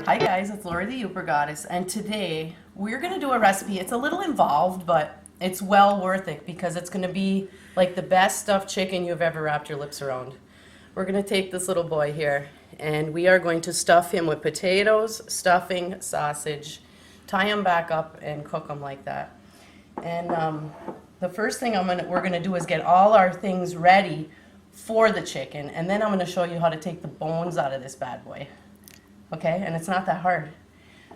Hi guys, it's Laura the Yooper Goddess, and today we're going to do a recipe. It's a little involved, but it's well worth it because it's going to be like the best stuffed chicken you've ever wrapped your lips around. We're going to take this little boy here and we are going to stuff him with potatoes, stuffing, sausage, tie him back up and cook him like that. And the first thing we're going to do is get all our things ready for the chicken, and then I'm going to show you how to take the bones out of this bad boy. Okay, and it's not that hard.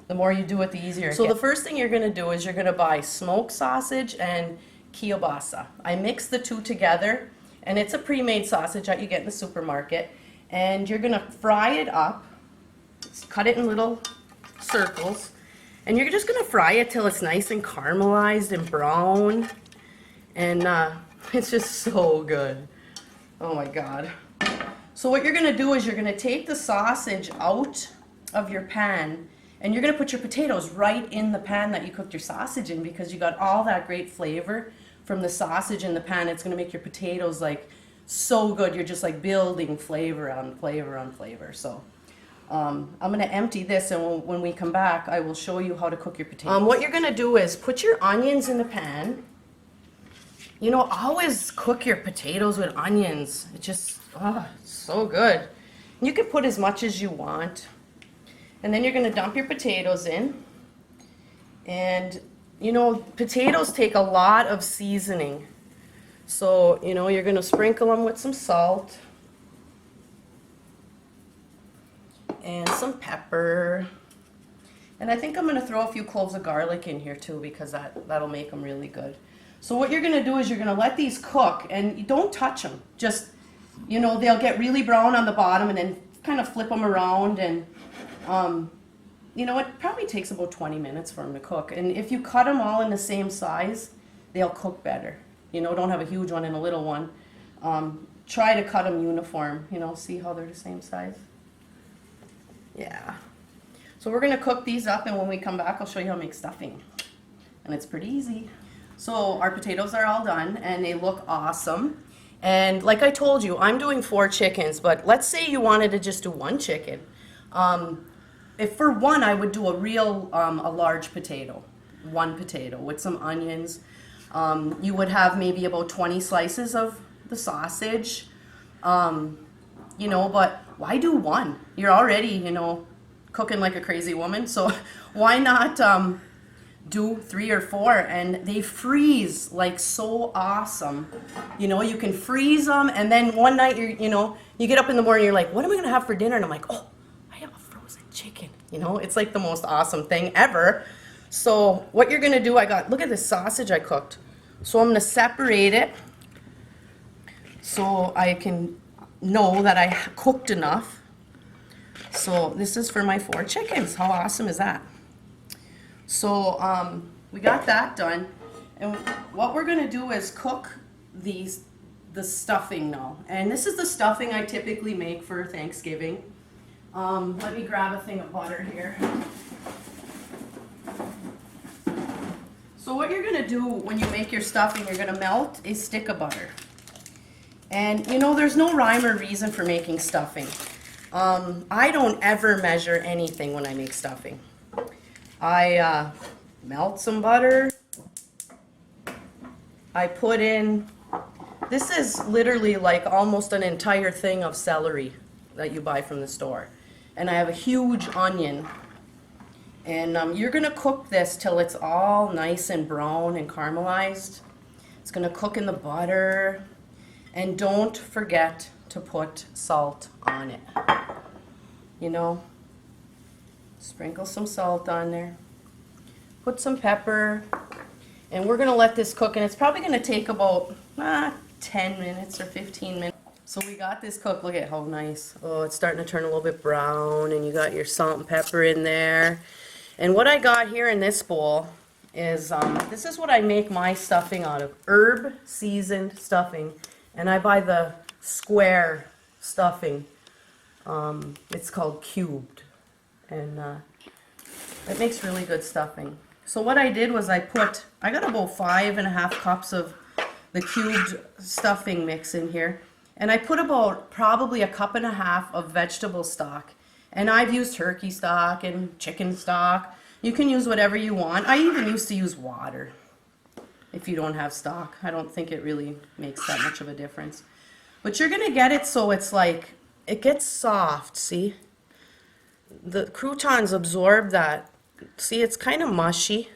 The more you do it, the easier it gets. So the first thing you're going to do is you're going to buy smoked sausage and kielbasa. I mix the two together, and it's a pre-made sausage that you get in the supermarket. And you're going to fry it up, cut it in little circles, and you're just going to fry it till it's nice and caramelized and brown. And it's just so good. Oh my God. So what you're going to do is you're going to take the sausage out of your pan, and you're going to put your potatoes right in the pan that you cooked your sausage in, because you got all that great flavor from the sausage in the pan. It's going to make your potatoes like so good. You're just like building flavor on flavor on flavor. So I'm going to empty this, and when we come back I will show you how to cook your potatoes. What you're going to do is put your onions in the pan. You know, always cook your potatoes with onions. It just, oh, it's so good. You can put as much as you want. And then you're going to dump your potatoes in. And, you know, potatoes take a lot of seasoning. So, you know, you're going to sprinkle them with some salt. And some pepper. And I think I'm going to throw a few cloves of garlic in here too, because that'll make them really good. So what you're going to do is you're going to let these cook, and you don't touch them. Just, you know, they'll get really brown on the bottom, and then kind of flip them around. And you know, it probably takes about 20 minutes for them to cook. And if you cut them all in the same size, they'll cook better. You know, don't have a huge one and a little one. Try to cut them uniform. You know, see how they're the same size? Yeah. So we're going to cook these up, and when we come back I'll show you how to make stuffing. And it's pretty easy. So our potatoes are all done, and they look awesome. And like I told you, I'm doing 4 chickens, but let's say you wanted to just do 1 chicken. If for one, I would do a large potato, 1 potato with some onions. You would have maybe about 20 slices of the sausage, you know, but why do 1? You're already, you know, cooking like a crazy woman, so why not do 3 or 4, and they freeze like so awesome. You know, you can freeze them, and then one night you get up in the morning, you're like, what am I gonna have for dinner? And I'm like, oh, I have a frozen chicken. You know, it's like the most awesome thing ever. So what you're gonna do, look at this sausage I cooked. So I'm gonna separate it so I can know that I cooked enough. So this is for my 4 chickens. How awesome is that? So we got that done, and what we're going to do is cook the stuffing now. And this is the stuffing I typically make for Thanksgiving. Let me grab a thing of butter here. So what you're going to do when you make your stuffing, you're going to melt a stick of butter. And you know, there's no rhyme or reason for making stuffing. I don't ever measure anything when I make stuffing. I melt some butter. I put in, this is literally like almost an entire thing of celery that you buy from the store. And I have a huge onion. And you're going to cook this till it's all nice and brown and caramelized. It's going to cook in the butter. And don't forget to put salt on it. You know, sprinkle some salt on there. Put some pepper. And we're going to let this cook. And it's probably going to take about 10 minutes or 15 minutes. So we got this cooked. Look at how nice. Oh, it's starting to turn a little bit brown. And you got your salt and pepper in there. And what I got here in this bowl is, this is what I make my stuffing out of. Herb seasoned stuffing. And I buy the square stuffing. It's called cubed. And it makes really good stuffing. So what I did was I got about 5.5 cups of the cubed stuffing mix in here. And I put about probably 1.5 cups of vegetable stock. And I've used turkey stock and chicken stock. You can use whatever you want. I even used to use water if you don't have stock. I don't think it really makes that much of a difference. But you're gonna get it so it's like, it gets soft, see? The croutons absorb that. See, it's kind of mushy.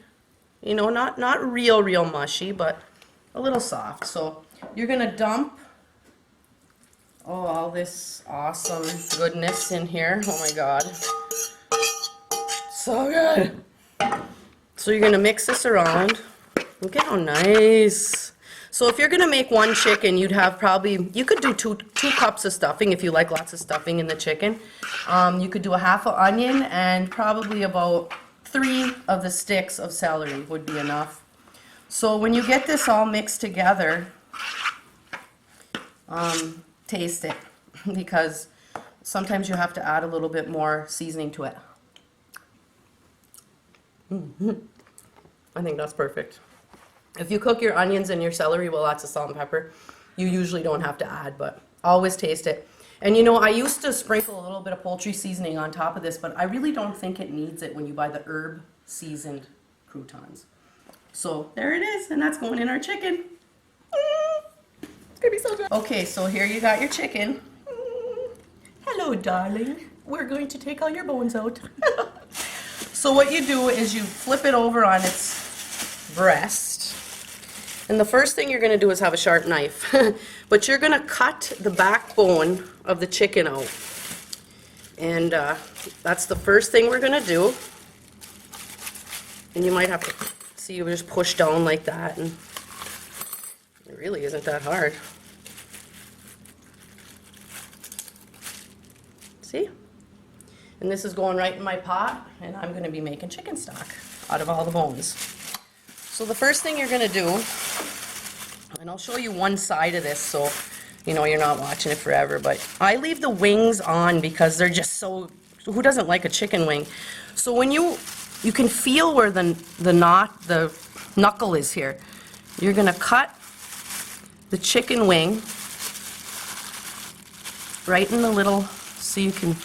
You know, not real mushy, but a little soft. So you're gonna dump all this awesome goodness in here. Oh my God. So good. So you're gonna mix this around. Look at how nice. So if you're gonna make one chicken, you'd have probably, you could do two cups of stuffing if you like lots of stuffing in the chicken. You could do a half an onion and probably about 3 of the sticks of celery would be enough. So when you get this all mixed together, taste it, because sometimes you have to add a little bit more seasoning to it. I think that's perfect. If you cook your onions and your celery with lots of salt and pepper, you usually don't have to add, but always taste it. And you know, I used to sprinkle a little bit of poultry seasoning on top of this, but I really don't think it needs it when you buy the herb seasoned croutons. So there it is, and that's going in our chicken. It's gonna be so good. Okay, so here you got your chicken. Hello, darling. We're going to take all your bones out. So what you do is you flip it over on its breast. And the first thing you're going to do is have a sharp knife. But you're going to cut the backbone of the chicken out. And that's the first thing we're going to do. And you might have to see, you just push down like that. And it really isn't that hard. See? And this is going right in my pot, and I'm going to be making chicken stock out of all the bones. So the first thing you're going to do, and I'll show you one side of this so you know you're not watching it forever, but I leave the wings on because they're just so, who doesn't like a chicken wing? So when you can feel where the knuckle is here. You're going to cut the chicken wing right in the little, so you can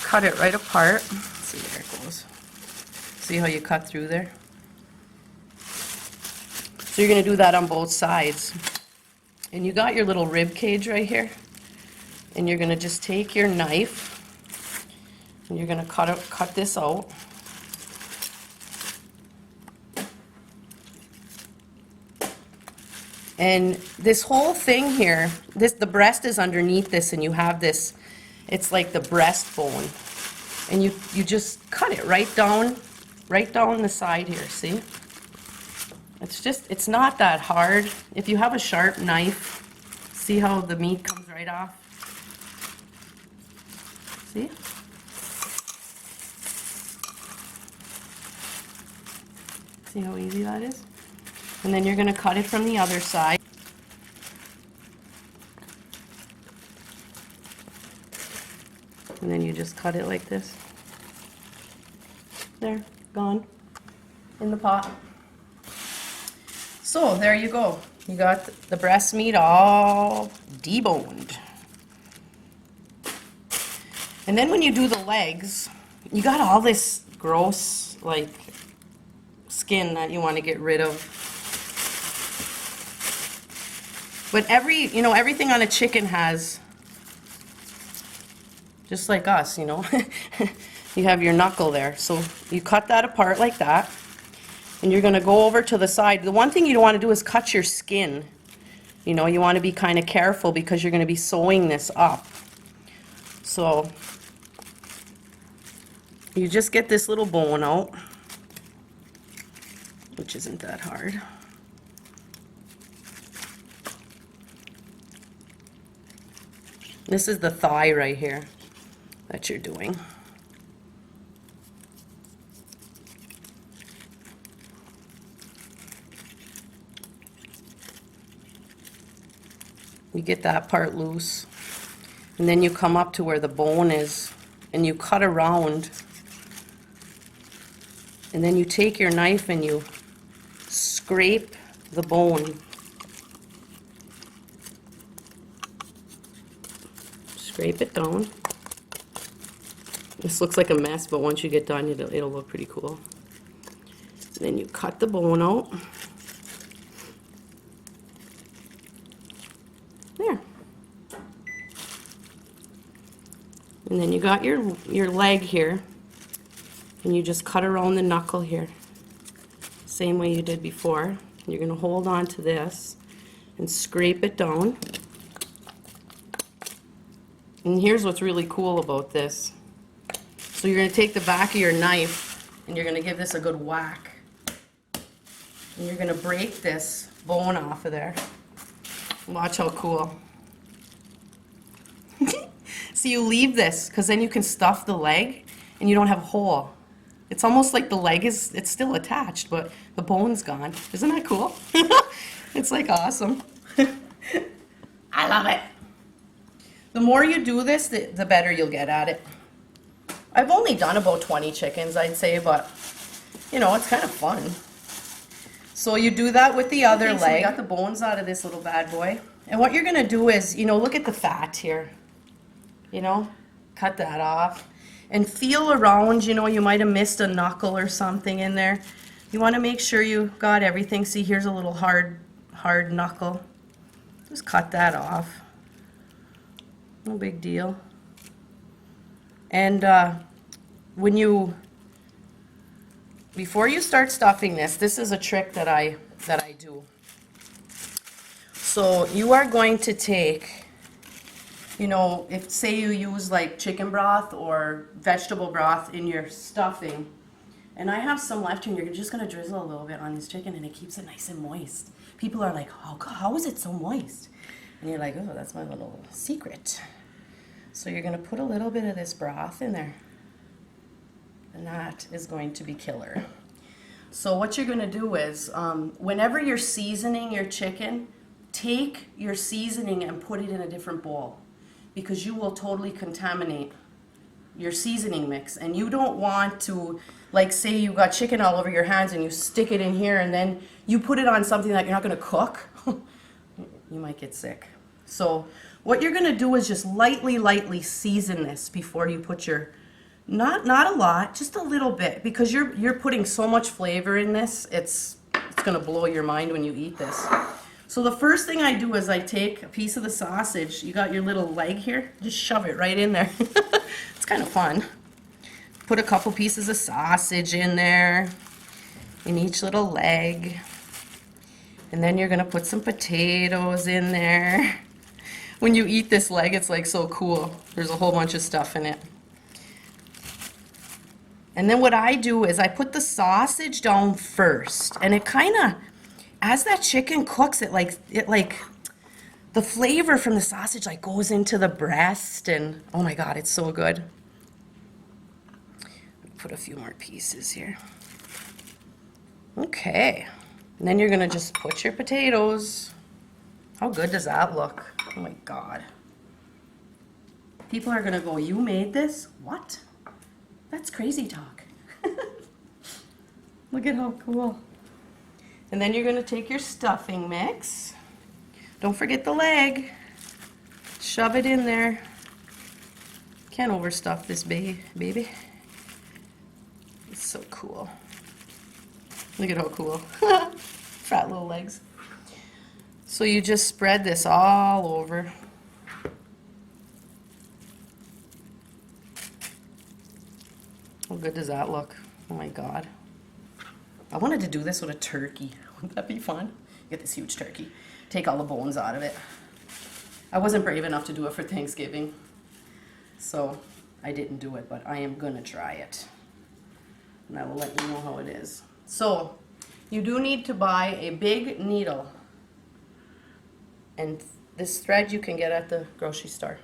cut it right apart. Let's see, there it goes. See how you cut through there? So you're going to do that on both sides. And you got your little rib cage right here. And you're going to just take your knife and you're going to cut this out. And this whole thing here, the breast is underneath this, and you have this, it's like the breastbone. And you just cut it right down the side here, see? It's not that hard. If you have a sharp knife, see how the meat comes right off? See? See how easy that is? And then you're going to cut it from the other side. And then you just cut it like this. There, gone in the pot. So there you go. You got the breast meat all deboned. And then when you do the legs, you got all this gross, like, skin that you want to get rid of. But everything on a chicken has, just like us, you know, you have your knuckle there. So you cut that apart like that, and you're going to go over to the side. The one thing you don't want to do is cut your skin. You know, you want to be kind of careful because you're going to be sewing this up. So you just get this little bone out, which isn't that hard. This is the thigh right here that you're doing. You get that part loose, and then you come up to where the bone is, and you cut around, and then you take your knife and you scrape the bone. Scrape it down. This looks like a mess, but once you get done, it'll look pretty cool. Then you cut the bone out. There. And then you got your leg here, and you just cut around the knuckle here. Same way you did before. You're going to hold on to this and scrape it down. And here's what's really cool about this. So you're going to take the back of your knife and you're going to give this a good whack. And you're going to break this bone off of there. Watch how cool. So you leave this because then you can stuff the leg and you don't have a hole. It's almost like the leg it's still attached, but the bone's gone. Isn't that cool? It's like awesome. I love it. The more you do this, the better you'll get at it. I've only done about 20 chickens, I'd say, but you know, it's kind of fun. So you do that with the other leg. So we got the bones out of this little bad boy. And what you're going to do is, you know, look at the fat here. You know, cut that off. And feel around, you know, you might have missed a knuckle or something in there. You want to make sure you got everything. See, here's a little hard knuckle. Just cut that off. No big deal. And before you start stuffing this is a trick that I do. So you are going to take, you know, if say you use like chicken broth or vegetable broth in your stuffing, and I have some left here, and you're just going to drizzle a little bit on this chicken and it keeps it nice and moist. People are like, oh God, how is it so moist? And you're like, oh, that's my little secret. So you're going to put a little bit of this broth in there. And that is going to be killer. So what you're going to do is, whenever you're seasoning your chicken, take your seasoning and put it in a different bowl, because you will totally contaminate your seasoning mix. And you don't want to, like say you got chicken all over your hands and you stick it in here and then you put it on something that you're not going to cook. You might get sick. So what you're going to do is just lightly season this before you put your, not a lot, just a little bit, because you're putting so much flavor in this, it's going to blow your mind when you eat this. So the first thing I do is I take a piece of the sausage. You got your little leg here, just shove it right in there. It's kind of fun. Put a couple pieces of sausage in there, in each little leg. And then you're going to put some potatoes in there. When you eat this leg, it's like so cool. There's a whole bunch of stuff in it. And then what I do is I put the sausage down first, and it kind of, as that chicken cooks, it like the flavor from the sausage like goes into the breast, and oh my God, it's so good. Put a few more pieces here. Okay, and then you're gonna just put your potatoes. How good does that look? Oh my God. People are gonna go, you made this? What? That's crazy talk. Look at how cool. And then you're going to take your stuffing mix. Don't forget the leg. Shove it in there. Can't overstuff this baby. It's so cool. Look at how cool. Fat little legs. So you just spread this all over. How good does that look? Oh my God. I wanted to do this with a turkey. Wouldn't that be fun? Get this huge turkey. Take all the bones out of it. I wasn't brave enough to do it for Thanksgiving, so I didn't do it, but I am gonna try it. And I will let you know how it is. So, you do need to buy a big needle. And this thread you can get at the grocery store.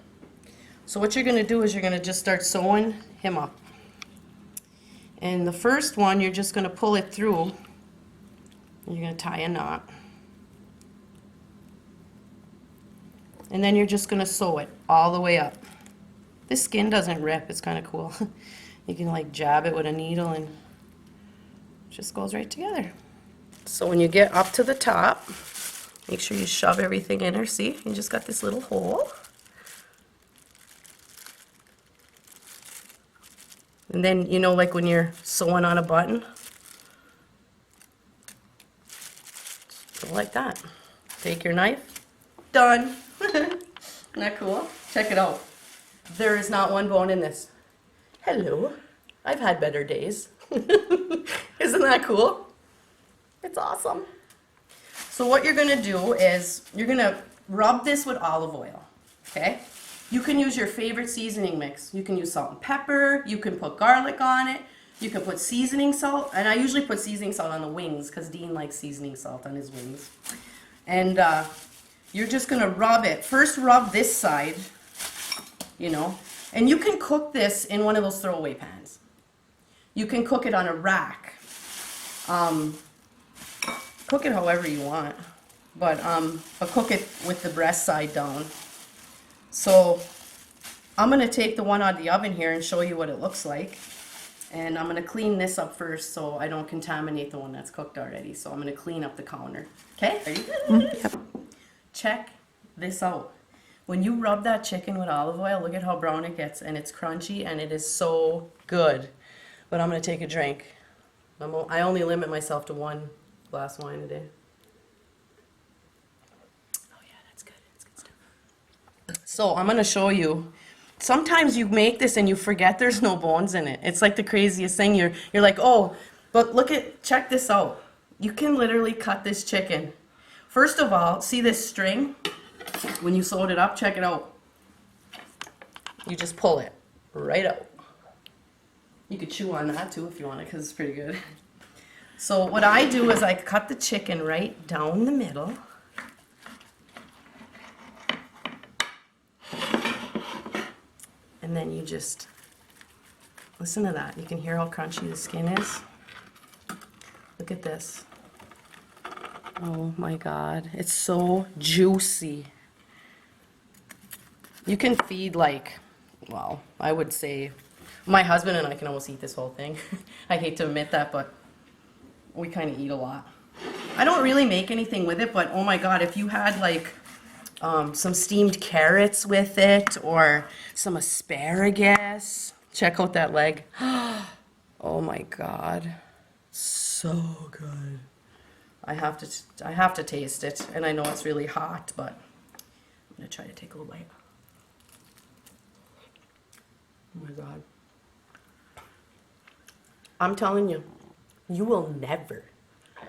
So what you're gonna do is you're gonna just start sewing him up. And the first one, you're just going to pull it through, and you're going to tie a knot. And then you're just going to sew it all the way up. This skin doesn't rip, it's kind of cool. You can like jab it with a needle and it just goes right together. So when you get up to the top, make sure you shove everything in there. See, you just got this little hole. And then, you know, like when you're sewing on a button, go like that. Take your knife, done. Isn't that cool? Check it out. There is not one bone in this. Hello, I've had better days. Isn't that cool? It's awesome. So what you're gonna do is you're gonna rub this with olive oil, okay? You can use your favorite seasoning mix. You can use salt and pepper, you can put garlic on it, you can put seasoning salt, and I usually put seasoning salt on the wings because Dean likes seasoning salt on his wings. And you're just gonna rub it. First rub this side, you know, and you can cook this in one of those throwaway pans. You can cook it on a rack. Cook it however you want, but cook it with the breast side down. So I'm gonna take the one out of the oven here and show you what it looks like. And I'm gonna clean this up first so I don't contaminate the one that's cooked already. So I'm gonna clean up the counter. Okay, are you good? Yep. Check this out. When you rub that chicken with olive oil, look at how brown it gets, and it's crunchy and it is so good. But I'm gonna take a drink. I only limit myself to 1 glass of wine a day. Oh yeah, that's good. That's good stuff. So I'm gonna show you. Sometimes you make this and you forget there's no bones in it. It's like the craziest thing. You're like, oh, but check this out. You can literally cut this chicken. First of all, see this string? When you sewed it up, check it out. You just pull it right out. You could chew on that too if you want it, because it's pretty good. So what I do is I cut the chicken right down the middle. And then you just, listen to that. You can hear how crunchy the skin is. Look at this. Oh my God, it's so juicy. You can feed like, well, I would say, my husband and I can almost eat this whole thing. I hate to admit that, but we kind of eat a lot. I don't really make anything with it, but oh my God, if you had like some steamed carrots with it or some asparagus. Check out that leg. Oh my God, so good. I have to taste it, and I know it's really hot, but I'm gonna try to take a little bite. Oh my God. I'm telling you, you will never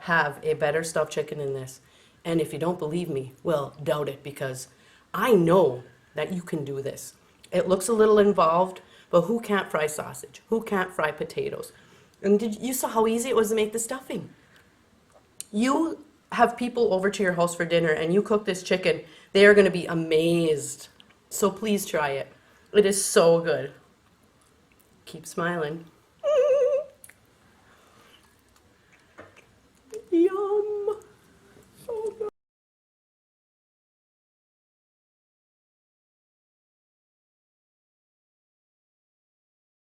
have a better stuffed chicken than this. And if you don't believe me, well, doubt it, because I know that you can do this. It looks a little involved, but who can't fry sausage? Who can't fry potatoes? And you saw how easy it was to make the stuffing. You have people over to your house for dinner and you cook this chicken, they are going to be amazed. So please try it. It is so good. Keep smiling.